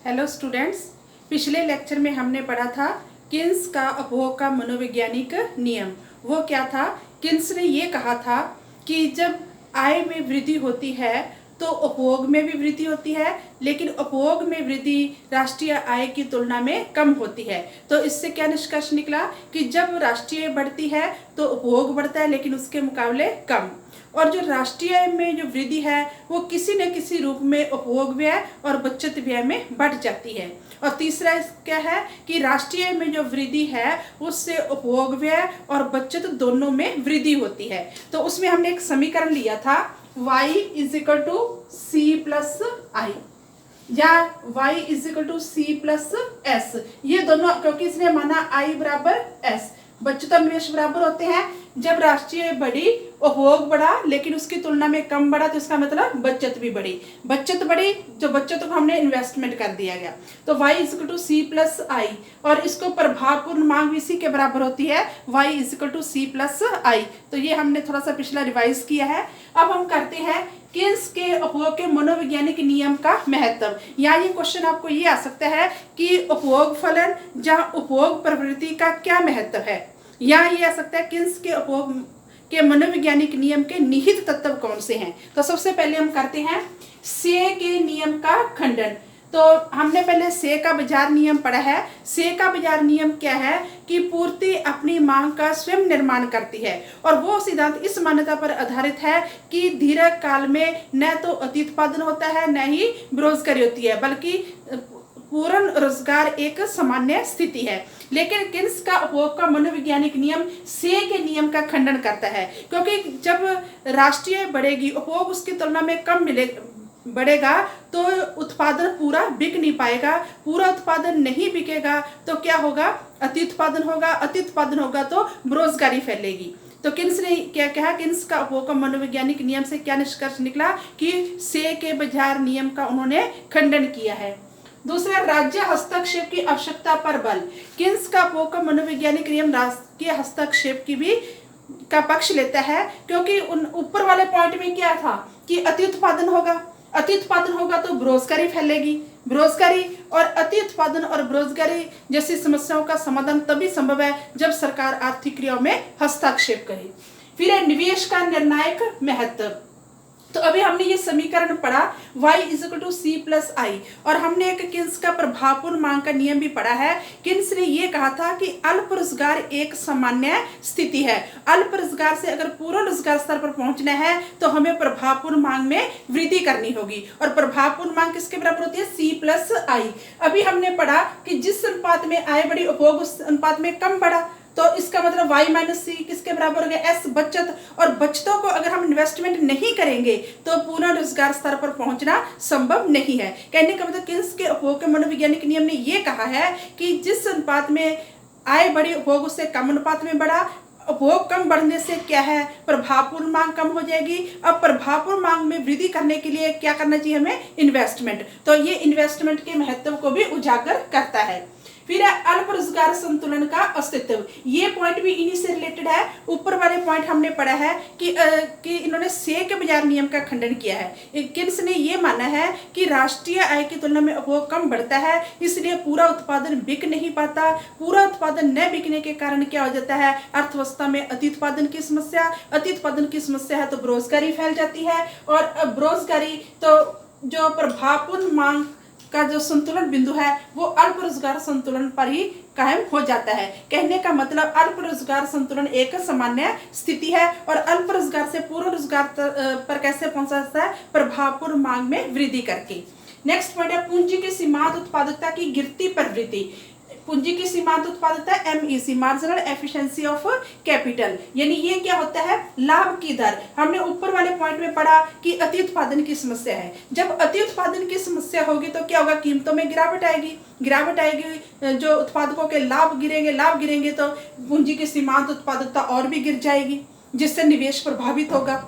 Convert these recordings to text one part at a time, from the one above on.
Hello students, पिछले lecture में हमने पढ़ा था किन्स का उपभोग का मनोवैज्ञानिक नियम। वो क्या था? किन्स ने ये कहा था कि जब आय में वृद्धि होती है तो उपभोग में भी वृद्धि होती है, लेकिन उपभोग में वृद्धि राष्ट्रीय आय की तुलना में कम होती है। तो इससे क्या निष्कर्ष निकला कि जब राष्ट्रीय आय बढ़ती है तो उपभोग बढ़ता है, लेकिन उसके मुकाबले कम। और जो राष्ट्रीय आय में जो वृद्धि है वो किसी न किसी रूप में उपभोग व्यय और बचत व्यय में बढ़ जाती है। और तीसरा क्या है कि राष्ट्रीय आय में जो वृद्धि है उससे उपभोग व्यय और बचत दोनों में वृद्धि होती है। तो उसमें हमने एक समीकरण लिया था y equal to C plus I या y equal to C plus S. ये दोनों, क्योंकि इसने माना I बराबर एस, बचत और निवेश बराबर होते हैं। जब राष्ट्रीय आय बढ़ी, उपभोग बढ़ा लेकिन उसकी तुलना में कम बढ़ा, तो इसका मतलब बचत भी बढ़ी। बचत बढ़ी, जो बचत को हमने इन्वेस्टमेंट कर दिया गया। तो y equal to C plus I, और इसको प्रभावपूर्ण मांग भी इसी के बराबर होती है, y equal to C plus I. तो ये हमने थोड़ा सा पिछला रिवाइज किया है। अब हम करते हैं किन्स के उपभोग के मनोवैज्ञानिक नियम का महत्व। या ये क्वेश्चन आपको ये आ सकता है कि उपभोग फलन या उपभोग प्रवृत्ति का क्या महत्व है, या ये आ सकता है किन्स के उपभोग के मनोवैज्ञानिक नियम के निहित तत्व कौन से हैं। तो सबसे पहले हम करते हैं से के नियम का खंडन। तो हमने पहले से का बाजार नियम पढ़ा है। से का बाजार नियम क्या है कि पूर्ति अपनी मांग का स्वयं निर्माण करती है, और वो सिद्धांत इस मान्यता पर आधारित है कि दीर्घ काल में न तो अत्युत्पादन होता है न ही बेरोजगारी होती है, बल्कि पूर्ण रोजगार एक सामान्य स्थिति है। लेकिन किन्स का उपभोग का मनोवैज्ञानिक नियम से के नियम का खंडन करता है, क्योंकि जब राष्ट्रीय आय बढ़ेगी, उपभोग उसकी तुलना में कम बढ़ेगा, तो उत्पादन पूरा बिक नहीं पाएगा। पूरा उत्पादन नहीं बिकेगा तो क्या होगा? अत्युत्पादन होगा। अत्युत्पादन होगा तो बेरोजगारी फैलेगी। तो किन्स ने क्या कहा? किन्स का उपभोग का मनोवैज्ञानिक नियम से क्या निष्कर्ष निकला कि से के बाजार नियम का उन्होंने खंडन किया है। दूसरा, राज्य हस्तक्षेप की आवश्यकता पर बल। किन्स का उपभोग का मनोवैज्ञानिक नियम राष्ट्रीय हस्तक्षेप की भी का पक्ष लेता है, क्योंकि उन ऊपर वाले पॉइंट में क्या था कि अत्युत्पादन होगा। अत्युत्पादन होगा तो बेरोजगारी फैलेगी। बेरोजगारी और अत्युत्पादन और बेरोजगारी जैसी समस्याओं का समाधान तभी संभव है जब सरकार आर्थिक क्रियाओं में हस्तक्षेप करे। फिर है निवेश का निर्णायक महत्व। तो अभी हमने ये समीकरण पढ़ा y equal to C plus I, और हमने एक किन्स का प्रभावपूर्ण मांग का नियम भी पढ़ा है। किन्स ने ये कहा था कि अल्प रोजगार एक सामान्य स्थिति है। अल्प रोजगार से अगर पूर्ण रोजगार स्तर पर पहुंचना है तो हमें प्रभावपूर्ण मांग में वृद्धि करनी होगी, और प्रभावपूर्ण मांग किसके बराबर होती है? सी प्लस आई। अभी हमने पढ़ा कि जिस अनुपात में आय बढ़ी, उपभोग उस अनुपात में कम बढ़ा, तो इसका मतलब y माइनस सी किसके बराबर हो गया? s, बचत। और बचतों को अगर हम इन्वेस्टमेंट नहीं करेंगे तो पूर्ण रोजगार स्तर पर पहुंचना संभव नहीं है। कहने का मतलब किन्स के उपभोग के मनोवैज्ञानिक नियम ने ये कहा है कि जिस अनुपात में आय बढ़ी, उपभोग उससे कम अनुपात में बढ़ा। उपभोग कम बढ़ने से क्या है? प्रभावपूर्ण मांग कम हो जाएगी। अब प्रभावपूर्ण मांग में वृद्धि करने के लिए क्या करना चाहिए हमें? इन्वेस्टमेंट। तो ये इन्वेस्टमेंट के महत्व को भी उजागर करता है। फिर है अल्प रोजगार संतुलन का अस्तित्व। ये पॉइंट भी इन्हीं से रिलेटेड है। ऊपर वाले पॉइंट हमने पढ़ा है कि इन्होंने से के बाजार नियम का खंडन किया है। किन्स ने ये माना है कि राष्ट्रीय आय की तुलना में उपभोग कम बढ़ता है, इसलिए पूरा उत्पादन बिक नहीं पाता। पूरा उत्पादन न बिकने के कारण क्या हो जाता है? अर्थव्यवस्था में अत्युत्पादन की समस्या। अत्युत्पादन की समस्या है तो बेरोजगारी फैल जाती है, और बेरोजगारी तो जो प्रभावपूर्ण मांग का जो संतुलन बिंदु है वो अल्प रोजगार संतुलन पर ही कायम हो जाता है। कहने का मतलब अल्प रोजगार संतुलन एक सामान्य स्थिति है, और अल्प रोजगार से पूर्ण रोजगार पर कैसे पहुंच सकता है? प्रभावपूर्ण मांग में वृद्धि करके। नेक्स्ट पॉइंट है पूंजी की सीमांत उत्पादकता की गिरती प्रवृत्ति। पूंजी की सीमांत उत्पादकता MEC, marginal efficiency of capital, यानी ये क्या होता है? लाभ की दर। हमने ऊपर वाले पॉइंट में पढ़ा कि अति उत्पादन की समस्या है। जब अति उत्पादन की समस्या होगी तो क्या होगा? कीमतों में गिरावट आएगी। गिरावट आएगी, जो उत्पादकों के लाभ गिरेंगे तो पूंजी की सीमांत उत्पादकता और भी गिर जाएगी, जिससे निवेश प्रभावित होगा।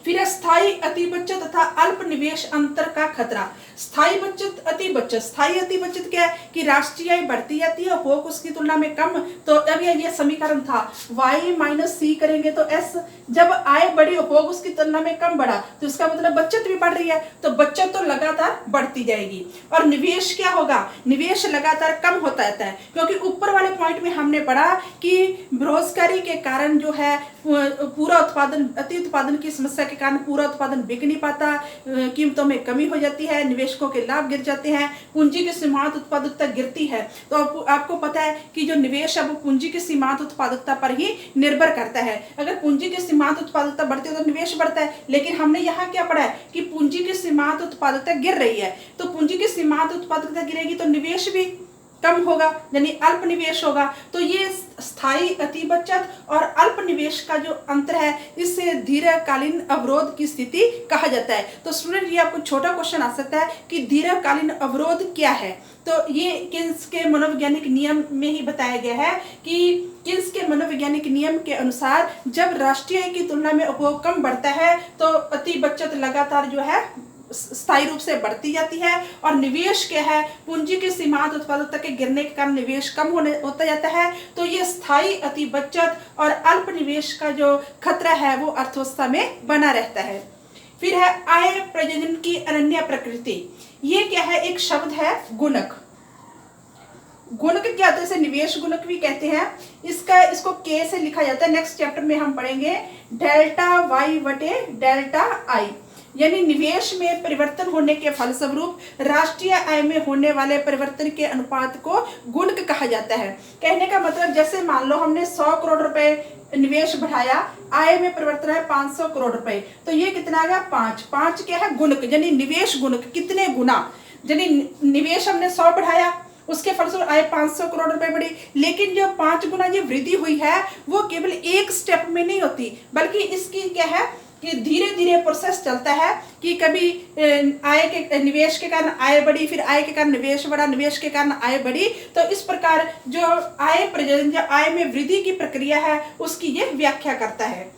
फिर स्थायी अति बचत तथा अल्प निवेश अंतर का खतरा। स्थायी बचत, अति बचत। स्थायी अति बचत क्या है कि राष्ट्रीय आय बढ़ती जाती है, उपभोग उसकी तुलना में कम। तो अब ये समीकरण था y माइनस सी करेंगे तो s, जब आय बढ़ी उपभोग उसकी तुलना में कम बढ़ा तो इसका मतलब बचत भी बढ़ रही है, तो बचत तो लगातार बढ़ती जाएगी। और निवेश क्या होगा, निवेश लगातार कम होता रहता है, क्योंकि ऊपर वाले पॉइंट में हमने पढ़ा कि बेरोजगारी के कारण जो है पूरा उत्पादन, अति उत्पादन की समस्या के कारण पूरा उत्पादन बिक नहीं पाता, कीमतों में कमी हो जाती है, निवेशकों के लाभ गिर जाते हैं, पूंजी की सीमांत उत्पादकता गिरती है। तो आपको पता है कि जो निवेश है वो पूंजी की सीमांत उत्पादकता पर ही निर्भर करता है। अगर पूंजी की सीमांत उत्पादकता बढ़ती है तो निवेश बढ़ता है, लेकिन हमने यहाँ क्या पढ़ा है कि पूंजी की सीमांत उत्पादकता गिर रही है, तो पूंजी की सीमांत उत्पादकता गिरेगी तो निवेश भी कम होगा, यानी अल्प निवेश होगा। तो ये स्थायी अति बचत और अल्प निवेश का जो अंतर है, इससे दीर्घकालीन अवरोध की स्थिति कहा जाता है। तो स्टूडेंट, ये आपको छोटा क्वेश्चन आ सकता है कि दीर्घकालीन अवरोध क्या है। तो ये किन्स के मनोवैज्ञानिक नियम में ही बताया गया है कि किन्स के मनोवैज्ञानिक नियम के अनुसार जब राष्ट्रीय आय की तुलना में उपभोग कम बढ़ता है तो अति बचत लगातार जो है स्थायी रूप से बढ़ती जाती है, और निवेश क्या है, पूंजी की सीमांत उत्पादकता के गिरने के कारण निवेश कम होता जाता है। तो ये स्थायी अति बचत और अल्प निवेश का जो खतरा है वो अर्थव्यवस्था में बना रहता है। फिर है आय प्रयोजन की अनन्य प्रकृति। ये क्या है, एक शब्द है गुणक। गुणक क्या होता है, इसे निवेश गुणक भी कहते हैं। इसको के से लिखा जाता है, नेक्स्ट चैप्टर में हम पढ़ेंगे, डेल्टा वाई बटे डेल्टा आई, यानी निवेश में परिवर्तन होने के फलस्वरूप राष्ट्रीय आय में होने वाले परिवर्तन के अनुपात को गुणक कहा जाता है। कहने का मतलब, जैसे मान लो हमने 100 करोड़ रुपए निवेश बढ़ाया, आय में परिवर्तन है 500 करोड़ रुपए, तो ये कितना आ गया 5 क्या है गुणक, यानी निवेश गुणक, कितने गुना, यानी निवेश हमने 100 बढ़ाया, उसके फलस्वरूप आय 500 करोड़ रुपए बढ़ी, लेकिन जो 5 गुना ये वृद्धि हुई है वो केवल एक स्टेप में नहीं होती, बल्कि इसकी क्या है कि धीरे धीरे प्रोसेस चलता है कि कभी आय के निवेश के कारण आय बढ़ी, फिर आय के कारण निवेश बढ़ा, निवेश के कारण आय बढ़ी। तो इस प्रकार जो आय प्रयोजन, जो आय में वृद्धि की प्रक्रिया है उसकी ये व्याख्या करता है।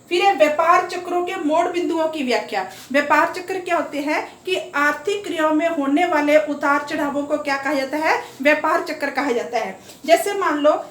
फिर है व्यापार चक्रों के मोड़ बिंदुओं की व्याख्या। व्यापार चक्र क्या होते हैं कि आर्थिक क्रियाओं में होने वाले उतार चढ़ावों को क्या कहा जाता है, व्यापार चक्र कहा जाता है। जैसे मान लो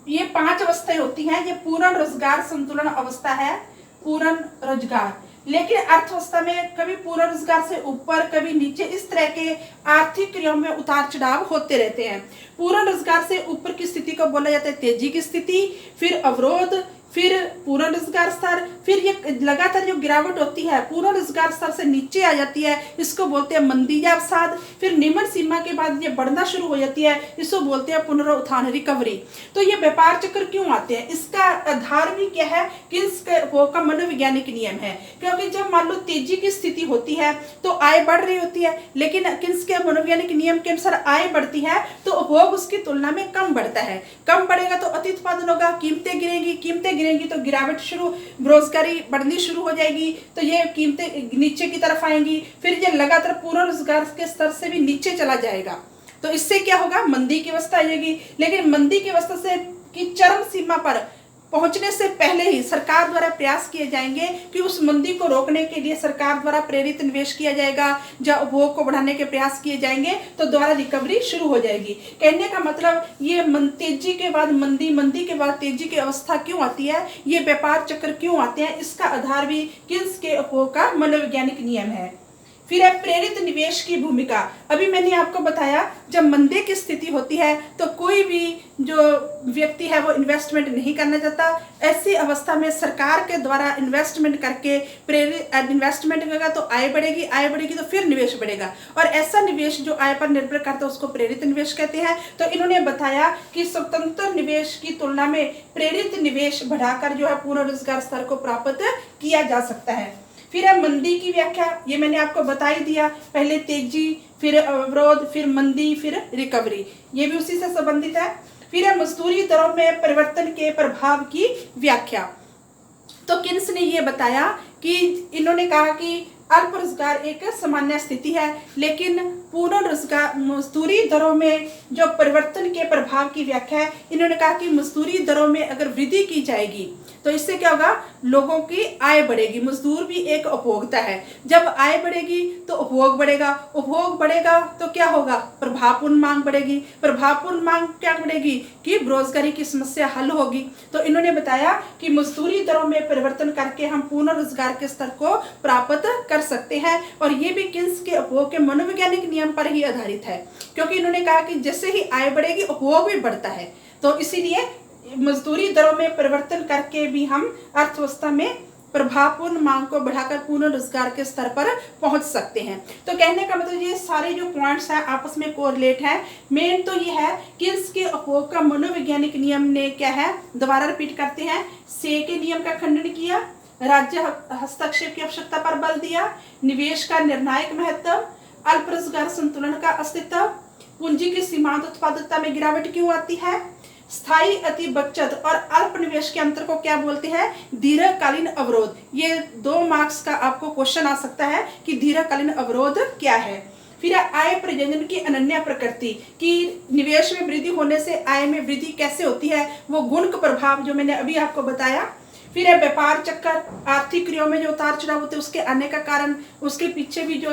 ये 5 अवस्थाएं होती हैं। ये पूर्ण रोजगार संतुलन अवस्था है, पूर्ण रोजगार, लेकिन अर्थव्यवस्था में कभी पूर्ण रोजगार से ऊपर कभी नीचे, इस तरह के आर्थिक क्रियाओं में उतार चढ़ाव होते रहते हैं। पूर्ण रोजगार से ऊपर की स्थिति को बोला जाता है तेजी की स्थिति, फिर अवरोध, फिर पूर्ण रोजगार स्तर, फिर ये लगातार जो गिरावट होती है पूर्ण रोजगार स्तर से नीचे आ जाती है, इसको बोलते हैं मंदी या अवसाद। फिर निम्न सीमा के बाद ये बढ़ना शुरू हो जाती है, इसको बोलते हैं पुनरुत्थान, रिकवरी। तो ये व्यापार चक्र क्यों आते हैं, इसका आधार भी क्या है, किन्स का मनोवैज्ञानिक नियम है। क्योंकि जब मान लो तेजी की स्थिति होती है तो आय बढ़ रही होती है, लेकिन किन्स के मनोवैज्ञानिक नियम के अनुसार आय बढ़ती है तो उपभोग उसकी तुलना में कम बढ़ता है। कम बढ़ेगा तो अति उत्पादन होगा, कीमतें गिरेंगी तो गिरावट शुरू, बेरोजगारी बढ़नी शुरू हो जाएगी, तो ये कीमतें नीचे की तरफ आएंगी, फिर ये लगातार पूर्ण रोजगार के स्तर से भी नीचे चला जाएगा। तो इससे क्या होगा, मंदी की अवस्था आएगी। लेकिन मंदी की अवस्था से की चरम सीमा पर पहुंचने से पहले ही सरकार द्वारा प्रयास किए जाएंगे कि उस मंदी को रोकने के लिए सरकार द्वारा प्रेरित निवेश किया जाएगा, जब उपभोग को बढ़ाने के प्रयास किए जाएंगे तो द्वारा रिकवरी शुरू हो जाएगी। कहने का मतलब ये तेजी के बाद मंदी, मंदी के बाद तेजी की अवस्था क्यों आती है, ये व्यापार चक्र क्यों आते हैं, इसका आधार भी किन्स के उपभोग का मनोवैज्ञानिक नियम है। फिर है प्रेरित निवेश की भूमिका। अभी मैंने आपको बताया जब मंदी की स्थिति होती है तो कोई भी जो व्यक्ति है वो इन्वेस्टमेंट नहीं करना चाहता। ऐसी अवस्था में सरकार के द्वारा इन्वेस्टमेंट करके प्रेरित इन्वेस्टमेंट करेगा तो आय बढ़ेगी तो फिर निवेश बढ़ेगा, और ऐसा निवेश जो आय पर निर्भर करता है उसको प्रेरित निवेश कहते हैं। तो इन्होंने बताया कि स्वतंत्र निवेश की तुलना में प्रेरित निवेश बढ़ाकर जो है पूर्ण रोजगार स्तर को प्राप्त किया जा सकता है। फिर है मंदी की व्याख्या, ये मैंने आपको बता ही दिया, पहले तेजी, फिर अवरोध, फिर मंदी, फिर रिकवरी, ये भी उसी से संबंधित है। फिर है मजदूरी दरों में परिवर्तन के प्रभाव की व्याख्या। तो किन्स ने ये बताया कि इन्होंने कहा कि अल्प रोजगार एक सामान्य स्थिति है, लेकिन पूर्ण रोजगार मजदूरी दरों में जो परिवर्तन के प्रभाव की व्याख्या है, इन्होंने कहा कि मजदूरी दरों में अगर वृद्धि की जाएगी तो इससे क्या होगा, लोगों की आय बढ़ेगी। मजदूर भी एक उपभोक्ता है, जब आय बढ़ेगी तो उपभोग बढ़ेगा, उपभोग बढ़ेगा तो क्या होगा, प्रभावपूर्ण मांग बढ़ेगी, प्रभावपूर्ण मांग क्या बढ़ेगी कि बेरोजगारी की समस्या हल होगी। तो इन्होंने बताया कि मजदूरी दरों में परिवर्तन करके हम पूर्ण रोजगार के स्तर को प्राप्त कर सकते हैं, और ये भी किन्स के उपभोग के मनोवैज्ञानिक नियम पर ही आधारित है, क्योंकि इन्होंने कहा कि जैसे ही आय बढ़ेगी उपभोग भी बढ़ता है, तो इसीलिए मजदूरी दरों में परिवर्तन करके भी हम अर्थव्यवस्था में प्रभावपूर्ण मांग को बढ़ाकर पूर्ण रोजगार के स्तर पर पहुंच सकते हैं। तो कहने का मतलब ये सारे जो पॉइंट्स हैं आपस में कोरिलेट है। मेन तो ये है कि इसके उपभोग का मनोवैज्ञानिक नियम ने क्या है, दोबारा रिपीट करते हैं, से के नियम का खंडन किया, राज्य हस्तक्षेप की आवश्यकता पर बल दिया, निवेश का निर्णायक महत्व, अल्प रोजगार संतुलन का अस्तित्व, पूंजी की सीमांत उत्पादकता में गिरावट क्यों आती है, स्थायी अति बचत और अल्प निवेश के अंतर को क्या बोलते हैं, दीर्घकालीन अवरोध। ये 2 मार्क्स का आपको क्वेश्चन आ सकता है कि दीर्घकालीन अवरोध क्या है। फिर आय प्रयोजन की अनन्य प्रकृति, कि निवेश में वृद्धि होने से आय में वृद्धि कैसे होती है, वो गुणक प्रभाव जो मैंने अभी आपको बताया। फिर है व्यापार चक्कर, आर्थिक क्रियाओं में जो उतार चढ़ाव होते हैं उसके आने का कारण, उसके पीछे भी जो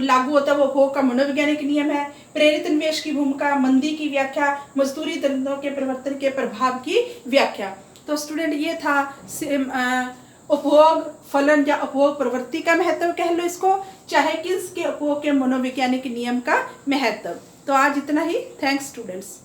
लागू होता है वो उपभोग का मनोवैज्ञानिक नियम है। प्रेरित निवेश की भूमिका, मंदी की व्याख्या, मजदूरी दरों के परिवर्तन के प्रभाव की व्याख्या। तो स्टूडेंट ये था उपभोग फलन या उपभोग प्रवृत्ति का महत्व कह लो इसको, चाहे किस के उपभोग के मनोवैज्ञानिक नियम का महत्व। तो आज इतना ही। Thanks students.